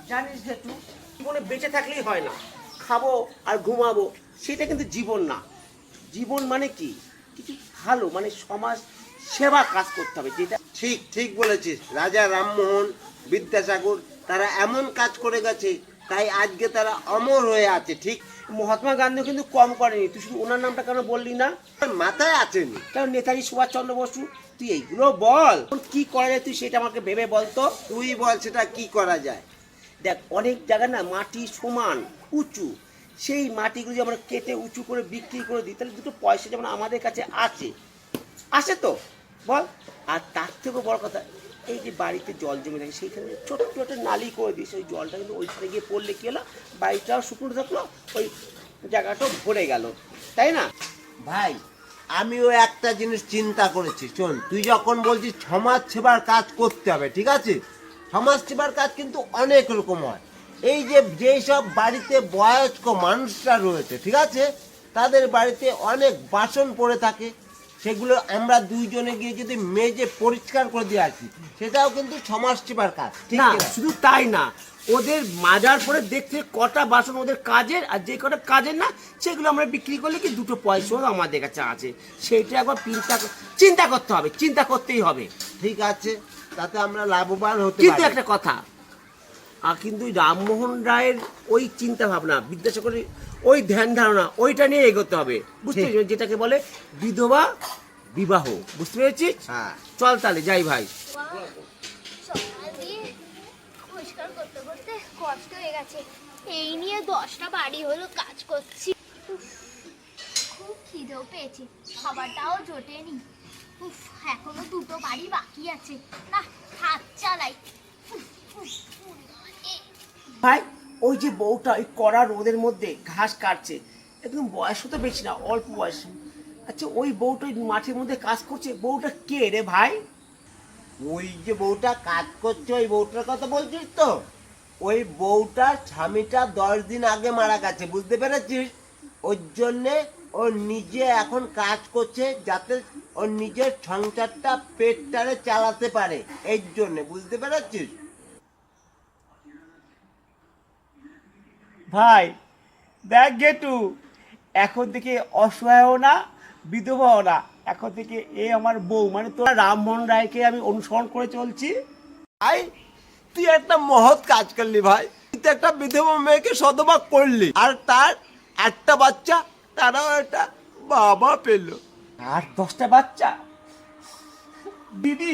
জানিস যেটু জীবনে বেঁচে থাকলেই হয় না, খাবো আর ঘুমাবো সেটা কিন্তু জীবন না। জীবন মানে কি, কিছু ভালো মানে সমাজ সেবা কাজ করতে হবে, যেটা ঠিক ঠিক বলেছিস। রাজা রামমোহন, বিদ্যাসাগর তারা এমন কাজ করে গেছে, তাই আজকে তারা অমর হয়ে আছে। ঠিক মহাত্মা গান্ধীও কিন্তু কম করেনি। তুই শুধু ওনার নামটা কেন বললি না? মাথায় আছেনি। কারণ নেতাজি সুভাষচন্দ্র বসু, তুই এইগুলো বল কি করা যায়, তুই সেটা আমাকে ভেবে বলতো। তুই বল সেটা কি করা যায়। দেখ অনেক জায়গায় না মাটি সমান উঁচু, সেই মাটিগুলো যদি আমরা কেটে উঁচু করে বিক্রি করে দিই তাহলে দুটো পয়সা যেমন আমাদের কাছে আসে তো বল। আর তার থেকেও বড় কথা, এই যে বাড়িতে জল জমে থাকে সেইখানে ছোট্ট একটা নালি করে দিস, ওই জলটা কিন্তু ওইখানে গিয়ে পড়লে কী হলো, বাড়িটাও শুকনো থাকলো, ওই জায়গাটাও ভরে গেল, তাই না? ভাই আমিও একটা জিনিস চিন্তা করেছি। শোন, তুই যখন বলছিস সমাজ সেবার কাজ করতে হবে, ঠিক আছে, সমাজ সেবার কাজ কিন্তু অনেক রকম হয়। এই যে যেসব বাড়িতে বয়স্ক মানুষরা রয়েছে, ঠিক আছে, তাদের বাড়িতে অনেক বাসন পড়ে থাকে, সেগুলো আমরা দুইজনে গিয়ে যদি মেজে পরিষ্কার করে দিয়ে আসি, সেটাও কিন্তু সমাজ সেবার কাজ, ঠিক না না? শুধু তাই না, ওদের মাজার পরে দেখতে কটা বাসন ওদের কাজের, আর যে কটা কাজের না সেগুলো আমরা বিক্রি করলে কি দুটো পয়সাও আমাদের কাছে আছে, সেইটা একবার চিন্তা করতে হবে, চিন্তা করতেই হবে। ঠিক আছে, তাতে আমরা লাভবান হতে কিন্তু পারি। একটা কথা, আর কিন্তু রামমোহন রায়ের ওই চিন্তা ভাবনা, বিদ্যাসাগরের ওই ধ্যান ধারণা, ওইটা নিয়ে এগোতে হবে, বুঝতে পেরেছিস? যেটাকে বলে বিধবা বিবাহ, বুঝতে পেরেছিস? হ্যাঁ, চল তাহলে যাই ভাই। সকাল দিয়ে পরিষ্কার করতে করতে কষ্ট হয়ে গেছে। এই নিয়ে 10টা বাড়ি হলো কাজ করছি। উফ, খুব খিদেও পেয়েছে, খাবারটাও জোটেনি। উফ, এখনো 2টো বাড়ি বাকি আছে। না, হাত চালাই। উফ, উফ, উরে বাবা, ভাই ওই যে বউটা ওই কড়া রোদের মধ্যে ঘাস কাটছে, একদম বয়সও তো বেশি না, অল্প বয়স। আচ্ছা ওই বউটা ওই মাঠের মধ্যে কাজ করছে, বউটা কে রে ভাই? ওই যে বউটা কাজ করছে, ওই বউটার কথা বলছিস তো? ওই বউটার স্বামীটা 10 দিন আগে মারা গেছে, বুঝতে পেরেছিস? ওর জন্যে ও নিজে এখন কাজ করছে, যাতে ওর নিজের সংসারটা পেটটারে চালাতে পারে, এই জন্যে, বুঝতে পেরেছিস? ভাই দেখ গেটু, এখন থেকে অসহায়ও না বিধবাও না, এখন থেকে এ আমার বউ, মানে তোরা রামমোহন রায়কে আমি অনুসরণ করে চলছি। ভাই তুই একটা মহৎ কাজ করলি ভাই, তুই একটা বিধবা মেয়েকে শতভাগ করলি, আর তার একটা বাচ্চা, তারাও একটা বাবা পেলো। আর 10টা বাচ্চা, দিদি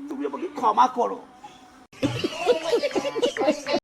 তুমি আমাকে ক্ষমা করো।